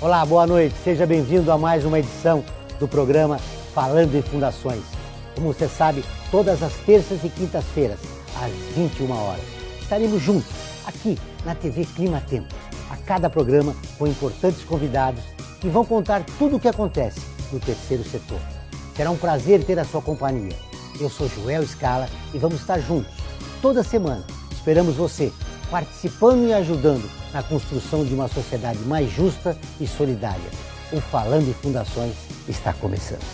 Olá, boa noite. Seja bem-vindo a mais uma edição do programa Falando em Fundações. Como você sabe, todas as terças e quintas-feiras, às 21 horas. Estaremos juntos, aqui na TV Clima Tempo. A cada programa com importantes convidados que vão contar tudo o que acontece no terceiro setor. Será um prazer ter a sua companhia. Eu sou Joel Scala e vamos estar juntos toda semana. Esperamos você participando e ajudando na construção de uma sociedade mais justa e solidária. O Falando em Fundações está começando.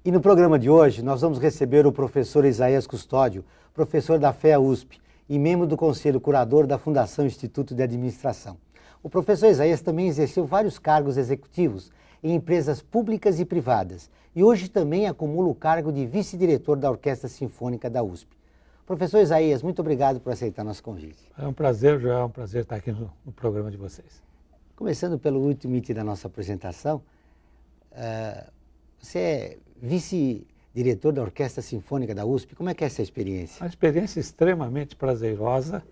E no programa de hoje, nós vamos receber o professor Isaías Custódio, professor da FEA USP e membro do Conselho Curador da Fundação Instituto de Administração. O professor Isaías também exerceu vários cargos executivos em empresas públicas e privadas e hoje também acumula o cargo de vice-diretor da Orquestra Sinfônica da USP. Professor Isaías, muito obrigado por aceitar nosso convite. É um prazer, Joel, é um prazer estar aqui no programa de vocês. Começando pelo último item da nossa apresentação, você é vice-diretor da Orquestra Sinfônica da USP. Como é que é essa experiência? Uma experiência extremamente prazerosa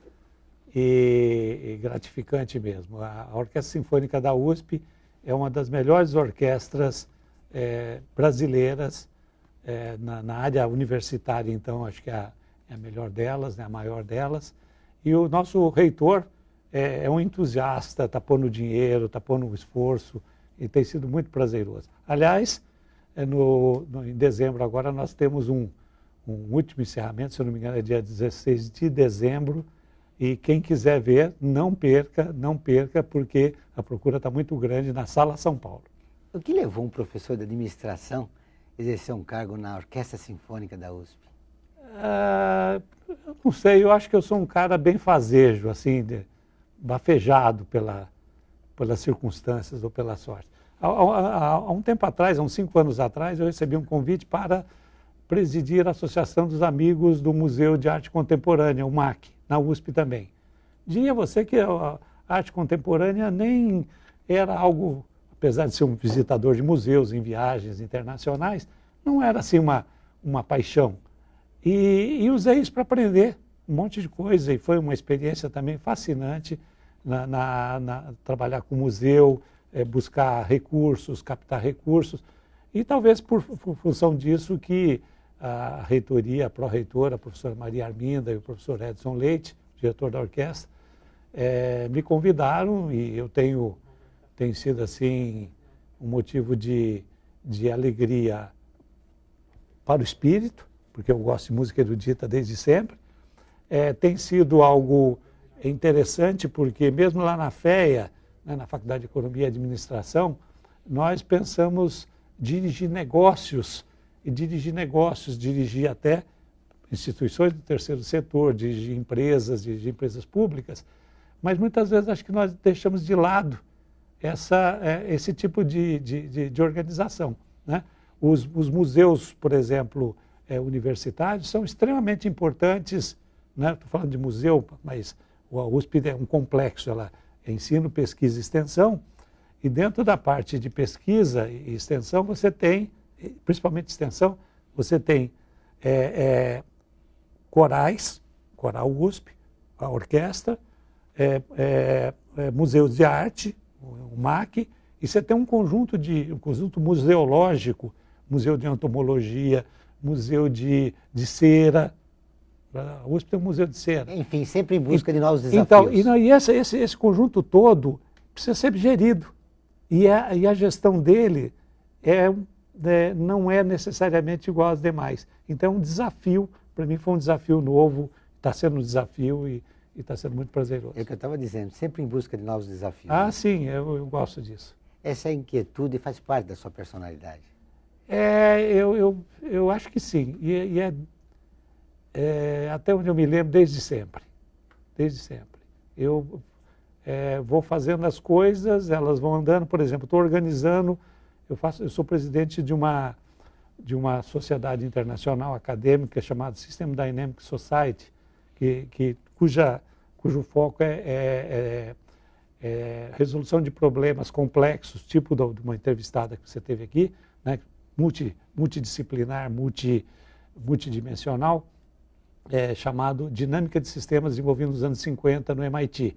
e gratificante mesmo. A Orquestra Sinfônica da USP é uma das melhores orquestras brasileiras na área universitária, então acho que é a melhor delas, né, a maior delas. E o nosso reitor é um entusiasta, está pondo dinheiro, está pondo esforço e tem sido muito prazeroso. Aliás, em dezembro agora nós temos um último encerramento, se eu não me engano é dia 16 de dezembro, e quem quiser ver, não perca, porque a procura está muito grande na Sala São Paulo. O que levou um professor de administração a exercer um cargo na Orquestra Sinfônica da USP? Eu não sei, eu acho que eu sou um cara bem fazejo, assim, bafejado pelas circunstâncias ou pela sorte. Há um tempo atrás, há uns 5 anos atrás, eu recebi um convite para presidir a Associação dos Amigos do Museu de Arte Contemporânea, o MAC, na USP também. Dizia você que a arte contemporânea nem era algo, apesar de ser um visitador de museus em viagens internacionais, não era assim uma paixão. E usei isso para aprender um monte de coisa, e foi uma experiência também fascinante trabalhar com o museu, buscar recursos, captar recursos, e talvez por função disso que a reitoria, a pró-reitora, a professora Maria Arminda e o professor Edson Leite, diretor da orquestra, me convidaram, e eu tenho sido assim um motivo de alegria para o espírito, porque eu gosto de música erudita desde sempre. Tem sido algo interessante porque mesmo lá na FEA, na Faculdade de Economia e Administração, nós pensamos dirigir negócios, dirigir até instituições do terceiro setor, dirigir empresas públicas, mas muitas vezes acho que nós deixamos de lado esse tipo de organização, né? Os museus, por exemplo, universitários, são extremamente importantes, né? Estou falando de museu, mas a USP é um complexo, ela ensino, pesquisa e extensão, e dentro da parte de pesquisa e extensão você tem, principalmente extensão, você tem corais, coral USP, a orquestra, museus de arte, o MAC, e você tem um conjunto museológico, museu de entomologia, museu de cera. A USP tem um museu de cera. Enfim, sempre em busca de novos desafios. Então, esse conjunto todo precisa ser gerido. E a gestão dele não é necessariamente igual às demais. Então, é um desafio. Para mim, foi um desafio novo, está sendo um desafio e está sendo muito prazeroso. É o que eu estava dizendo, sempre em busca de novos desafios. Ah, sim, eu gosto disso. Essa inquietude faz parte da sua personalidade? Eu acho que sim. Até onde eu me lembro, desde sempre. Eu vou fazendo as coisas, elas vão andando. Por exemplo, estou organizando, eu sou presidente de uma sociedade internacional acadêmica chamada System Dynamic Society, cujo foco é resolução de problemas complexos, tipo de uma entrevistada que você teve aqui, né, multidisciplinar, multidimensional, chamado Dinâmica de Sistemas, desenvolvido nos anos 50 no MIT.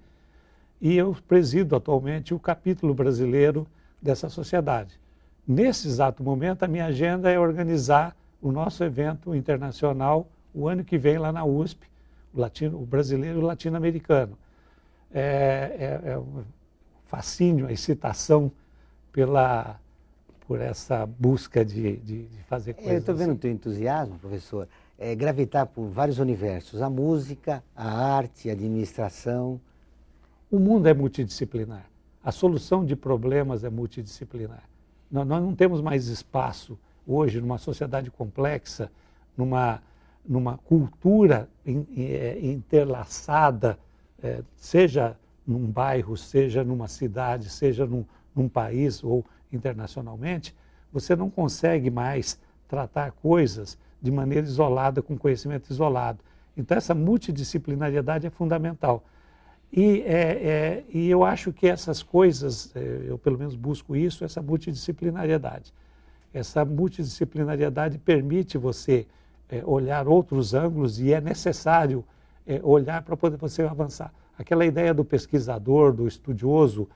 E eu presido atualmente o capítulo brasileiro dessa sociedade. Nesse exato momento, a minha agenda é organizar o nosso evento internacional o ano que vem lá na USP, o brasileiro e o latino-americano. Um fascínio, a excitação por essa busca de fazer coisas. Eu estou vendo assim. o teu entusiasmo, professor, gravitar por vários universos, a música, a arte, a administração. O mundo é multidisciplinar. A solução de problemas é multidisciplinar. Nós não temos mais espaço hoje numa sociedade complexa, numa cultura interlaçada, seja num bairro, seja numa cidade, seja num país ou internacionalmente, você não consegue mais tratar coisas de maneira isolada, com conhecimento isolado. Então, essa multidisciplinariedade é fundamental. E eu acho que essas coisas, eu pelo menos busco isso, essa multidisciplinariedade. Essa multidisciplinariedade permite você olhar outros ângulos e é necessário olhar para poder você avançar. Aquela ideia do pesquisador, do estudioso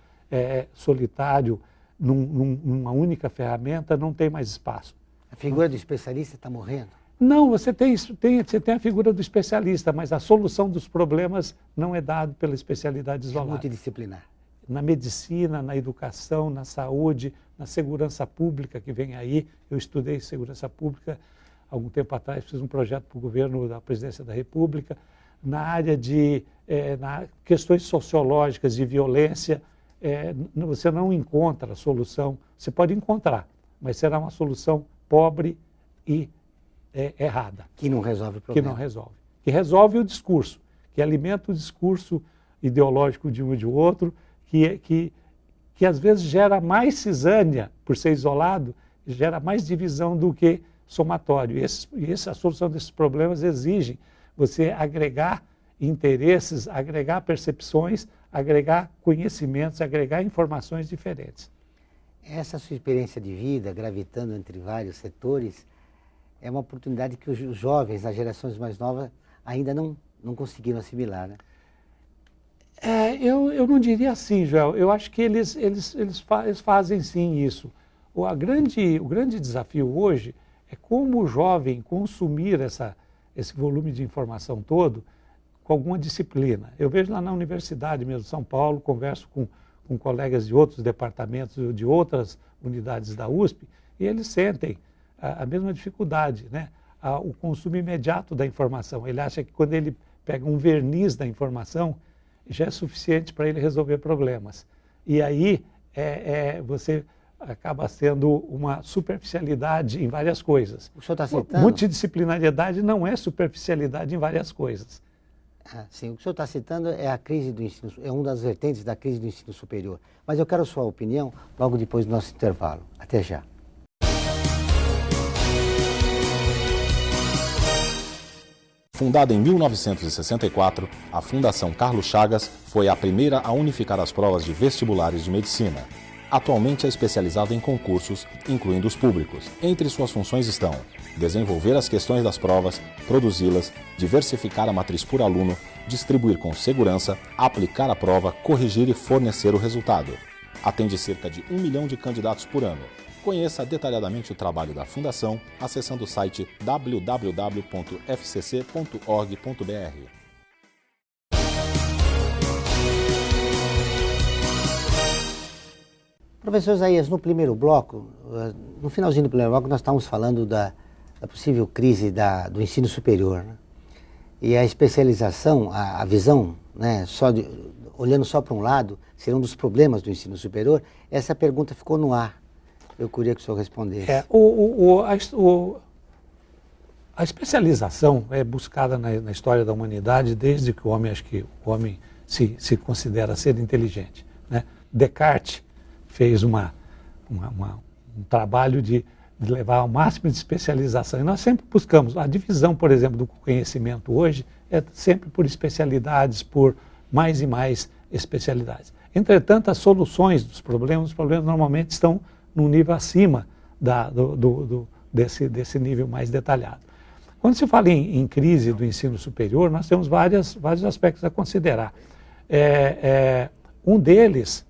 solitário, numa única ferramenta, não tem mais espaço. A figura do especialista está morrendo? Não, você tem a figura do especialista, mas a solução dos problemas não é dada pela especialidade isolada. É multidisciplinar. Na medicina, na educação, na saúde, na segurança pública que vem aí. Eu estudei segurança pública algum tempo atrás, fiz um projeto para o governo da Presidência da República, na área de questões sociológicas de violência. Você não encontra a solução, você pode encontrar, mas será uma solução pobre e errada. Que não resolve o problema. Que não resolve. Que resolve o discurso, que alimenta o discurso ideológico de um e de outro, que às vezes gera mais cisânia, por ser isolado, gera mais divisão do que somatório. E a solução desses problemas exige você agregar interesses, agregar percepções, agregar conhecimentos, agregar informações diferentes. Essa sua experiência de vida, gravitando entre vários setores, é uma oportunidade que os jovens, as gerações mais novas, ainda não conseguiram assimilar, né? Eu não diria assim, Joel. Eu acho que eles fazem sim isso. O grande desafio hoje é como o jovem consumir esse volume de informação todo com alguma disciplina. Eu vejo lá na Universidade mesmo de São Paulo, converso com colegas de outros departamentos, de outras unidades da USP, e eles sentem a mesma dificuldade, né? O consumo imediato da informação. Ele acha que quando ele pega um verniz da informação, já é suficiente para ele resolver problemas. E aí você acaba sendo uma superficialidade em várias coisas. O senhor está citando? Multidisciplinariedade não é superficialidade em várias coisas. Sim, o que o senhor está citando é a crise do ensino, é uma das vertentes da crise do ensino superior. Mas eu quero a sua opinião logo depois do nosso intervalo. Até já. Fundada em 1964, a Fundação Carlos Chagas foi a primeira a unificar as provas de vestibulares de medicina. Atualmente é especializada em concursos, incluindo os públicos. Entre suas funções estão desenvolver as questões das provas, produzi-las, diversificar a matriz por aluno, distribuir com segurança, aplicar a prova, corrigir e fornecer o resultado. Atende cerca de 1 milhão de candidatos por ano. Conheça detalhadamente o trabalho da Fundação acessando o site www.fcc.org.br. Professor Isaías, no primeiro bloco, no finalzinho do primeiro bloco, nós estávamos falando da possível crise do ensino superior, né? E a especialização, a visão, né, olhando só para um lado, seria um dos problemas do ensino superior. Essa pergunta ficou no ar. Eu queria que o senhor respondesse. A especialização é buscada na história da humanidade desde que o homem se considera ser inteligente, né? Descartes fez um trabalho de levar ao máximo de especialização. E nós sempre buscamos, a divisão, por exemplo, do conhecimento hoje é sempre por especialidades, por mais e mais especialidades. Entretanto, as soluções dos problemas, os problemas normalmente estão num nível acima desse nível mais detalhado. Quando se fala em crise do ensino superior, nós temos vários aspectos a considerar. Um deles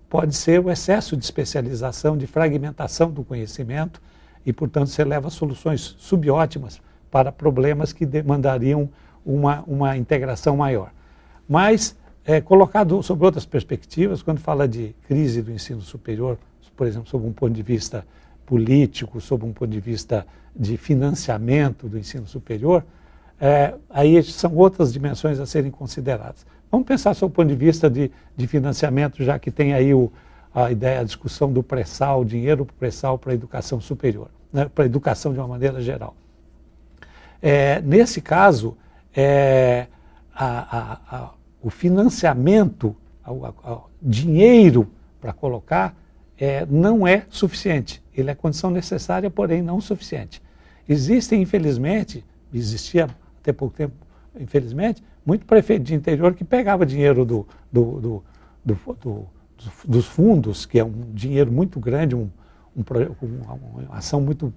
pode ser o excesso de especialização, de fragmentação do conhecimento e, portanto, você leva a soluções subótimas para problemas que demandariam uma integração maior. Mas, colocado sob outras perspectivas, quando fala de crise do ensino superior, por exemplo, sob um ponto de vista político, sob um ponto de vista de financiamento do ensino superior, aí são outras dimensões a serem consideradas. Vamos pensar sob o ponto de vista de financiamento, já que tem aí a discussão do pré-sal, dinheiro para o pré-sal para a educação superior, né, para a educação de uma maneira geral. Nesse caso, o financiamento, o dinheiro para colocar, não é suficiente. Ele é condição necessária, porém não suficiente. Existem, infelizmente, existia até pouco tempo, infelizmente, muito prefeito de interior que pegava dinheiro dos fundos, que é um dinheiro muito grande, uma ação muito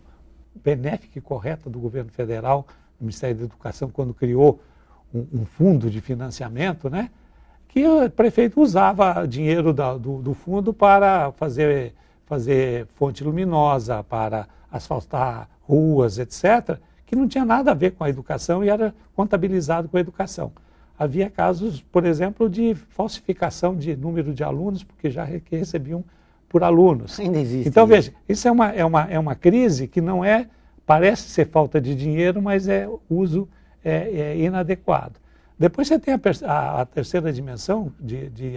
benéfica e correta do governo federal, do Ministério da Educação, quando criou um fundo de financiamento, né? Que o prefeito usava dinheiro do fundo para fazer fonte luminosa, para asfaltar ruas, etc., que não tinha nada a ver com a educação e era contabilizado com a educação. Havia casos, por exemplo, de falsificação de número de alunos, porque já recebiam por alunos. Ainda existe. Então, veja, isso é uma crise que não parece ser falta de dinheiro, mas é uso inadequado. Depois você tem a terceira dimensão,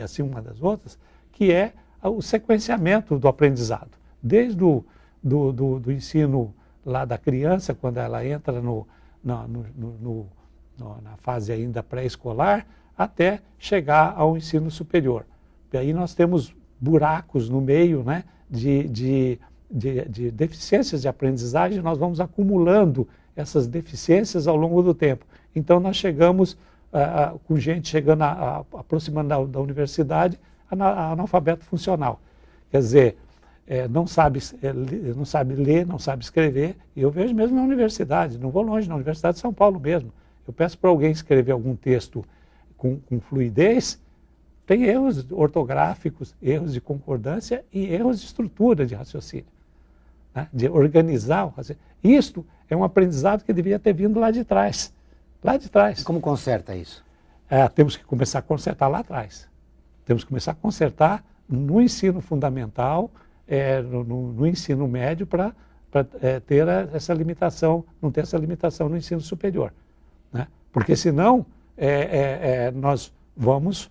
assim, uma das outras, que é o sequenciamento do aprendizado. Desde do ensino lá da criança, quando ela entra na fase ainda pré-escolar, até chegar ao ensino superior. E aí nós temos buracos no meio, né, de deficiências de aprendizagem, nós vamos acumulando essas deficiências ao longo do tempo. Então nós chegamos, com gente chegando, aproximando da universidade, analfabeto funcional. Quer dizer, não sabe ler, não sabe escrever, e eu vejo mesmo na universidade, não vou longe, na Universidade de São Paulo mesmo. Eu peço para alguém escrever algum texto com fluidez, tem erros ortográficos, erros de concordância e erros de estrutura de raciocínio, né? De organizar o raciocínio. Isto é um aprendizado que devia ter vindo lá de trás. Lá de trás. Como conserta isso? Temos que começar a consertar lá atrás. Temos que começar a consertar no ensino fundamental, no ensino médio, para ter essa limitação, não ter essa limitação no ensino superior, né? Porque senão nós vamos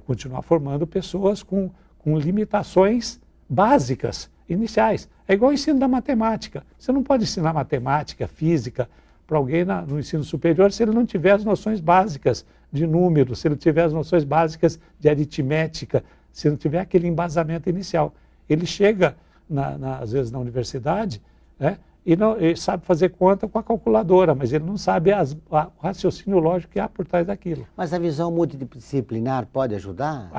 continuar formando pessoas com limitações básicas, iniciais. É igual o ensino da matemática. Você não pode ensinar matemática, física para alguém no ensino superior se ele não tiver as noções básicas de números, se ele tiver as noções básicas de aritmética, se não tiver aquele embasamento inicial. Ele chega, às vezes, na universidade, né, e sabe fazer conta com a calculadora, mas ele não sabe o raciocínio lógico que há por trás daquilo. Mas a visão multidisciplinar pode ajudar?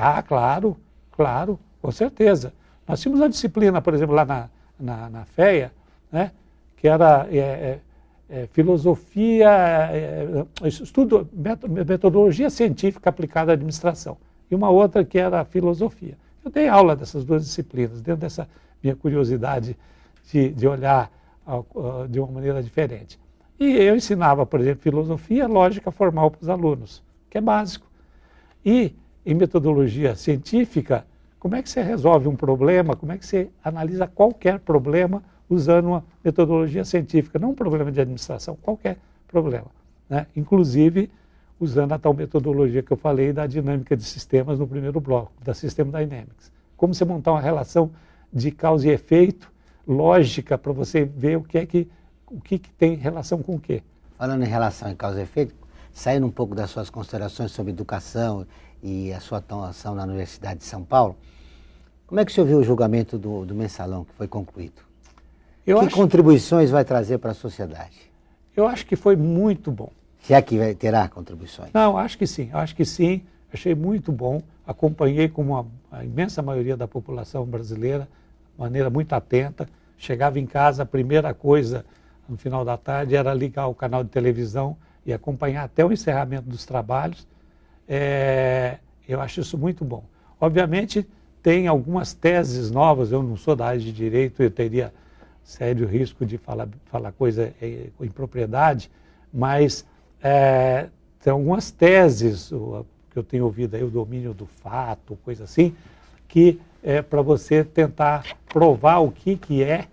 Claro, com certeza. Nós tínhamos uma disciplina, por exemplo, lá na FEA, né, que era filosofia, metodologia científica aplicada à administração, e uma outra que era filosofia. Eu dei aula dessas duas disciplinas, dentro dessa minha curiosidade de olhar de uma maneira diferente. E eu ensinava, por exemplo, filosofia, lógica formal para os alunos, que é básico. E em metodologia científica, como é que você resolve um problema, como é que você analisa qualquer problema usando uma metodologia científica, não um problema de administração, qualquer problema, né? Inclusive usando a tal metodologia que eu falei da dinâmica de sistemas no primeiro bloco, da System Dynamics. Como você montar uma relação de causa e efeito, lógica, para você ver o que tem relação com o quê. Falando em relação em causa e efeito, saindo um pouco das suas considerações sobre educação e a sua atuação na Universidade de São Paulo, como é que o senhor viu o julgamento do mensalão que foi concluído? Que contribuições vai trazer para a sociedade? Eu acho que foi muito bom. Se é que terá contribuições? Não, acho que sim. achei muito bom, acompanhei como a imensa maioria da população brasileira, de maneira muito atenta. Chegava em casa, a primeira coisa no final da tarde era ligar o canal de televisão e acompanhar até o encerramento dos trabalhos. Eu acho isso muito bom. Obviamente, tem algumas teses novas, eu não sou da área de direito, eu teria sério risco de falar coisa com impropriedade, mas tem algumas teses que eu tenho ouvido aí, o domínio do fato, coisa assim, que é para você tentar provar o que é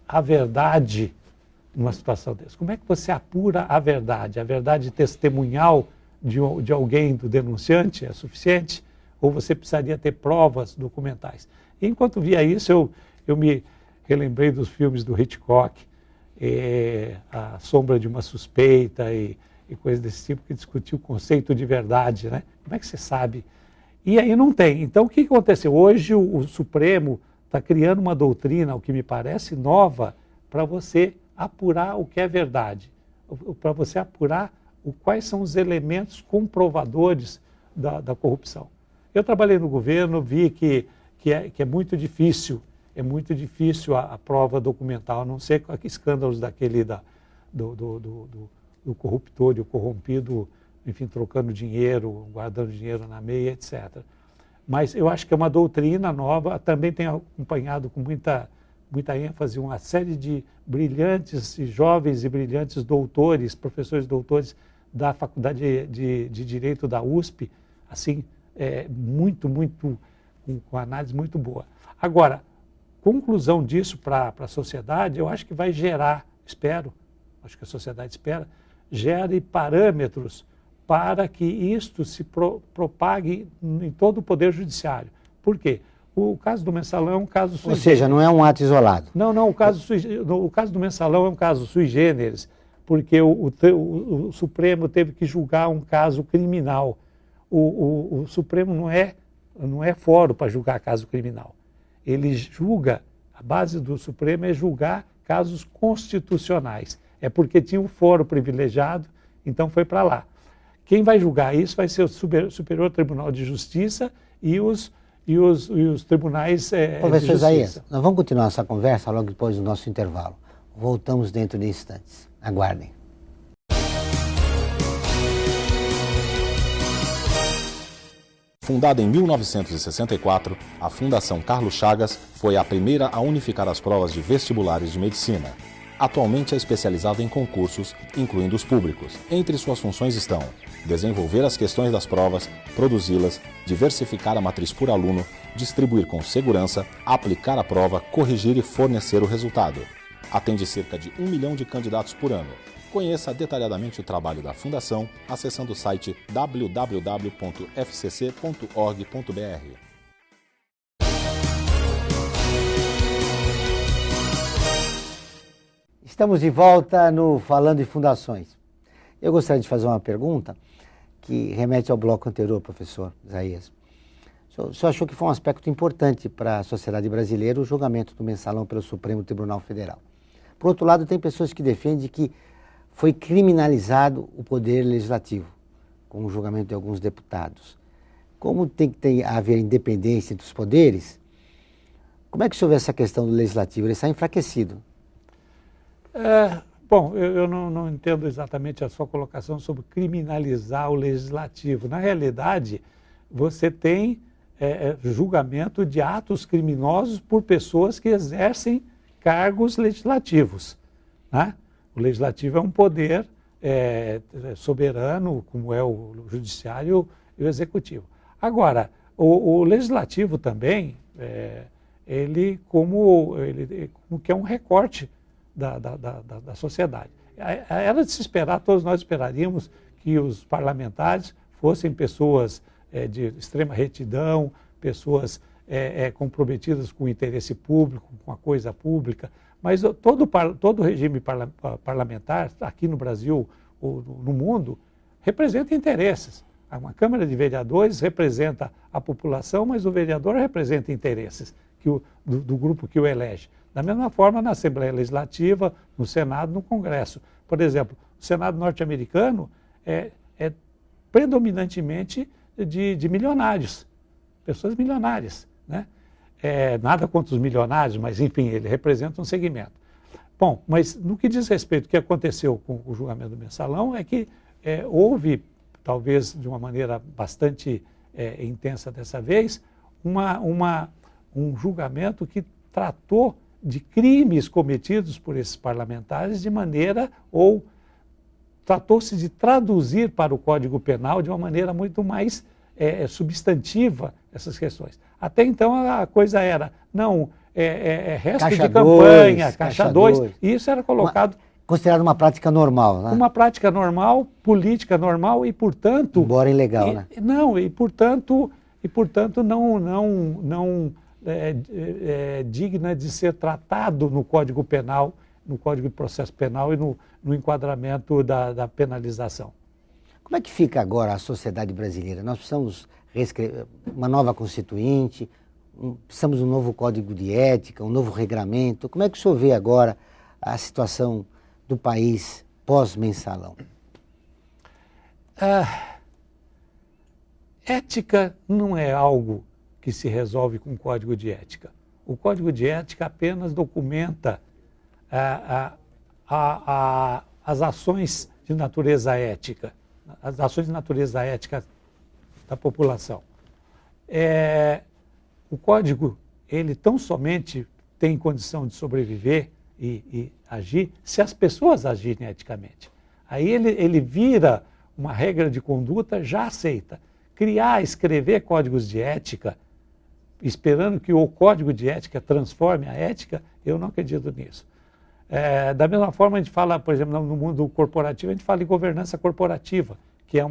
a verdade numa situação dessa. Como é que você apura a verdade? A verdade testemunhal de alguém, do denunciante, é suficiente? Ou você precisaria ter provas documentais? E enquanto via isso, eu me relembrei dos filmes do Hitchcock, A Sombra de uma Suspeita e coisas desse tipo, que discutiu o conceito de verdade, né? Como é que você sabe? E aí não tem. Então, o que aconteceu? Hoje o Supremo está criando uma doutrina, o que me parece nova, para você apurar o que é verdade, para você apurar quais são os elementos comprovadores da corrupção. Eu trabalhei no governo, vi que é muito difícil, a prova documental, a não ser com escândalos daquele do corruptor e o corrompido, enfim, trocando dinheiro, guardando dinheiro na meia, etc. Mas eu acho que é uma doutrina nova, também tenho acompanhado com muita ênfase uma série de brilhantes, jovens e brilhantes doutores, professores doutores da Faculdade de Direito da USP, assim, com análise muito boa. Agora, conclusão disso para a sociedade, eu acho que vai gerar, acho que a sociedade espera, gere parâmetros para que isto se propague em todo o Poder Judiciário. Por quê? O caso do Mensalão é um caso sui generis. Ou seja, não é um ato isolado. Não, o caso do Mensalão é um caso sui generis, porque o Supremo teve que julgar um caso criminal. O Supremo não é fórum para julgar caso criminal. Ele julga, a base do Supremo é julgar casos constitucionais. É porque tinha um fórum privilegiado, então foi para lá. Quem vai julgar isso vai ser o Superior Tribunal de Justiça e os tribunais Professor de Isaías, justiça. nós vamos continuar essa conversa logo depois do nosso intervalo. Voltamos dentro de instantes. Aguardem. Fundada em 1964, a Fundação Carlos Chagas foi a primeira a unificar as provas de vestibulares de medicina. Atualmente é especializada em concursos, incluindo os públicos. Entre suas funções estão desenvolver as questões das provas, produzi-las, diversificar a matriz por aluno, distribuir com segurança, aplicar a prova, corrigir e fornecer o resultado. Atende cerca de 1 milhão de candidatos por ano. Conheça detalhadamente o trabalho da Fundação acessando o site www.fcc.org.br. Estamos de volta no Falando em Fundações. Eu gostaria de fazer uma pergunta que remete ao bloco anterior, professor Isaías. O senhor achou que foi um aspecto importante para a sociedade brasileira o julgamento do Mensalão pelo Supremo Tribunal Federal. Por outro lado, tem pessoas que defendem que foi criminalizado o poder legislativo, com o julgamento de alguns deputados. Como tem que haver independência dos poderes, como é que o senhor vê essa questão do legislativo? Ele está enfraquecido. Bom, eu não entendo exatamente a sua colocação sobre criminalizar o legislativo. Na realidade, você tem julgamento de atos criminosos por pessoas que exercem cargos legislativos, né? O legislativo é um poder soberano, como é o judiciário e o executivo. Agora, o legislativo também, ele como que é um recorte da sociedade. Era de se esperar, todos nós esperaríamos que os parlamentares fossem pessoas de extrema retidão, pessoas comprometidas com o interesse público, com a coisa pública, mas todo regime parlamentar, aqui no Brasil ou no mundo, representa interesses. Uma Câmara de Vereadores representa a população, mas o vereador representa interesses do grupo que o elege. Da mesma forma, na Assembleia Legislativa, no Senado, no Congresso. Por exemplo, o Senado norte-americano predominantemente de milionários, pessoas milionárias, né? Nada contra os milionários, mas enfim, ele representa um segmento. Bom, mas no que diz respeito ao que aconteceu com o julgamento do Mensalão, é que houve, talvez de uma maneira bastante intensa dessa vez, um julgamento que tratou de crimes cometidos por esses parlamentares de maneira, ou tratou-se de traduzir para o Código Penal de uma maneira muito mais substantiva essas questões. Até então a coisa era, não, resto Caixa de campanha, dois, caixa 2, e isso era colocado... Considerado uma prática normal, né? Uma prática normal, política normal e, portanto... Embora ilegal, né? Não, e portanto não digna de ser tratado no Código Penal, no Código de Processo Penal e no enquadramento da penalização. Como é que fica agora a sociedade brasileira? Nós precisamos reescrever uma nova constituinte, precisamos de um novo código de ética, um novo regramento. Como é que o senhor vê agora a situação do país pós-Mensalão? Ética não é algo que se resolve com o código de ética. O código de ética apenas documenta as ações de natureza ética, as ações de natureza ética da população. O código, ele tão somente tem condição de sobreviver e agir se as pessoas agirem eticamente. Aí ele vira uma regra de conduta já aceita. Escrever códigos de ética, esperando que o código de ética transforme a ética, eu não acredito nisso. Da mesma forma, a gente fala, por exemplo, no mundo corporativo, a gente fala em governança corporativa, que é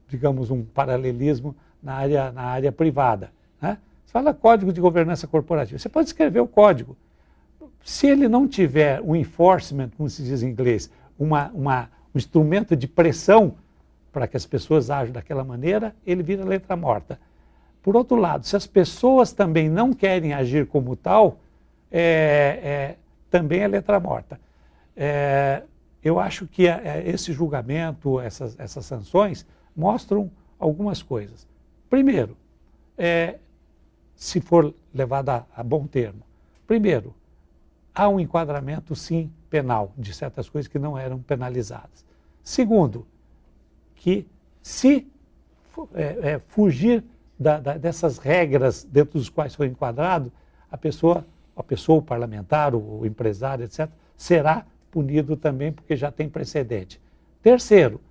digamos, um paralelismo na área privada, né? Você fala código de governança corporativa, você pode escrever o código. Se ele não tiver um enforcement, como se diz em inglês, um instrumento de pressão para que as pessoas ajam daquela maneira, ele vira letra morta. Por outro lado, se as pessoas também não querem agir como tal, também é letra morta. Eu acho que esse julgamento, essas sanções, mostram algumas coisas. Primeiro, se for levado a bom termo, primeiro, há um enquadramento, sim, penal, de certas coisas que não eram penalizadas. Segundo, que se fugir dessas regras dentro dos quais foi enquadrado, a pessoa, o parlamentar, o empresário, etc., será punido também porque já tem precedente. Terceiro,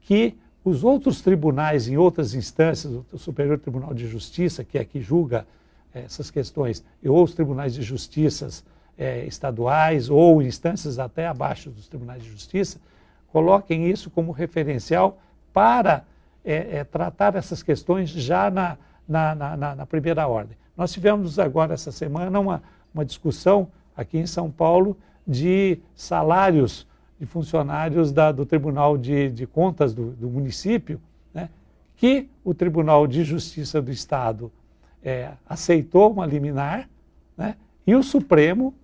que os outros tribunais em outras instâncias, o Superior Tribunal de Justiça, que é que julga essas questões, ou os tribunais de justiça estaduais ou instâncias até abaixo dos tribunais de justiça, coloquem isso como referencial para tratar essas questões já na primeira ordem. Nós tivemos agora essa semana uma discussão aqui em São Paulo de salários de funcionários do Tribunal de Contas do município, né, que o Tribunal de Justiça do Estado aceitou uma liminar, né, e o Supremo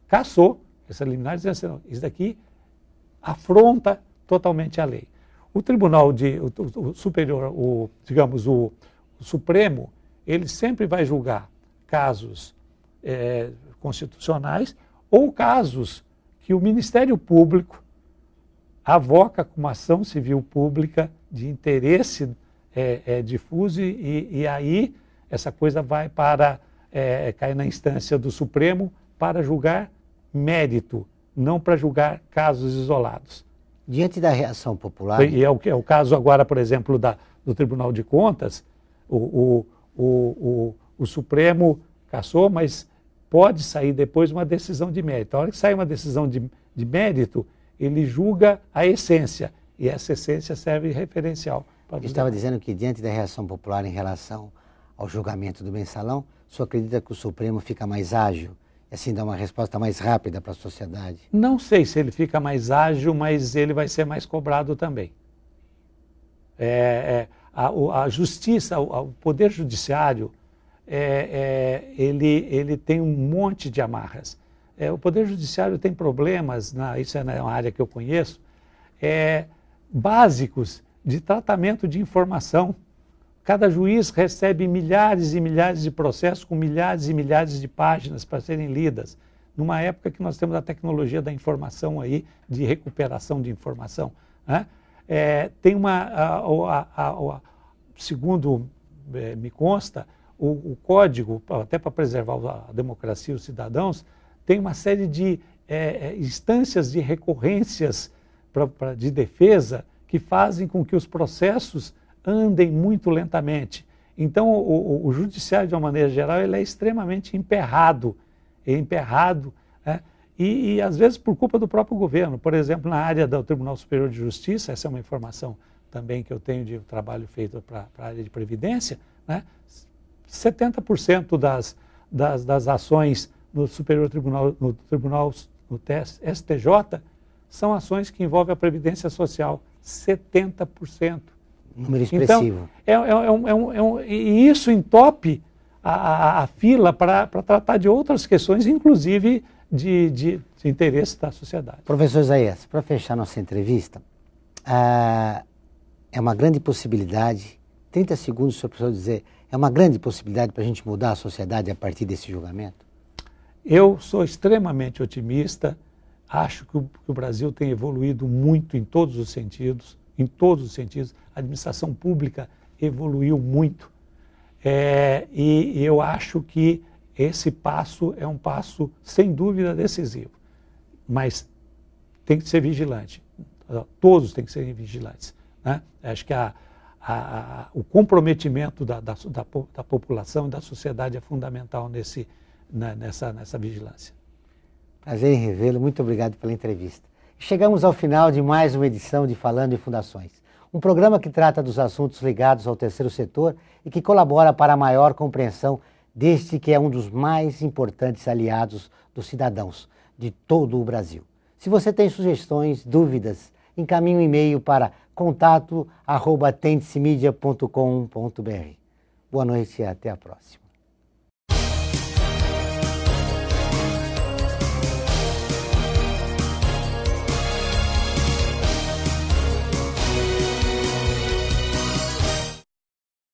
cassou essa liminar, dizendo assim, não, isso daqui afronta totalmente a lei. O Tribunal o Superior, digamos, o Supremo, ele sempre vai julgar casos constitucionais ou casos que o Ministério Público avoca como ação civil pública de interesse difuso e aí essa coisa vai cair na instância do Supremo para julgar mérito, não para julgar casos isolados. Diante da reação popular... E é o caso agora, por exemplo, do Tribunal de Contas, o Supremo cassou, mas pode sair depois uma decisão de mérito. A hora que sai uma decisão de mérito, ele julga a essência, e essa essência serve de referencial. Eu estava dizendo que diante da reação popular em relação ao julgamento do Mensalão, o senhor acredita que o Supremo fica mais ágil? E assim dá uma resposta mais rápida para a sociedade? Não sei se ele fica mais ágil, mas ele vai ser mais cobrado também. A justiça, o poder judiciário, ele tem um monte de amarras. O poder judiciário tem problemas, isso é uma área que eu conheço, básicos de tratamento de informação. Cada juiz recebe milhares e milhares de processos com milhares e milhares de páginas para serem lidas, numa época que nós temos a tecnologia da informação aí, de recuperação de informação, né? Tem segundo me consta, o código, até para preservar a democracia e os cidadãos, tem uma série de instâncias de recorrências de defesa que fazem com que os processos andem muito lentamente. Então, o judiciário, de uma maneira geral, ele é extremamente emperrado, né? E, às vezes, por culpa do próprio governo. Por exemplo, na área do Tribunal Superior de Justiça, essa é uma informação também que eu tenho de trabalho feito para a área de Previdência, né? 70% das ações no Superior Tribunal, no STJ, são ações que envolvem a Previdência Social. 70%. Número expressivo. Então, e isso entope a fila para tratar de outras questões, inclusive de interesse da sociedade. Professor Isaías, para fechar nossa entrevista, é uma grande possibilidade, 30 segundos, senhor professor, dizer, é uma grande possibilidade para a gente mudar a sociedade a partir desse julgamento? Eu sou extremamente otimista, acho que o Brasil tem evoluído muito em todos os sentidos, a administração pública evoluiu muito, e eu acho que esse passo é um passo, sem dúvida, decisivo, mas tem que ser vigilante, todos têm que ser vigilantes, né? Acho que o comprometimento da população e da sociedade é fundamental nessa vigilância. Prazer em revê-lo, muito obrigado pela entrevista. Chegamos ao final de mais uma edição de Falando em Fundações, um programa que trata dos assuntos ligados ao terceiro setor e que colabora para a maior compreensão deste que é um dos mais importantes aliados dos cidadãos de todo o Brasil. Se você tem sugestões, dúvidas, encaminhe um e-mail para contato@tendicemedia.com.br. Boa noite e até a próxima.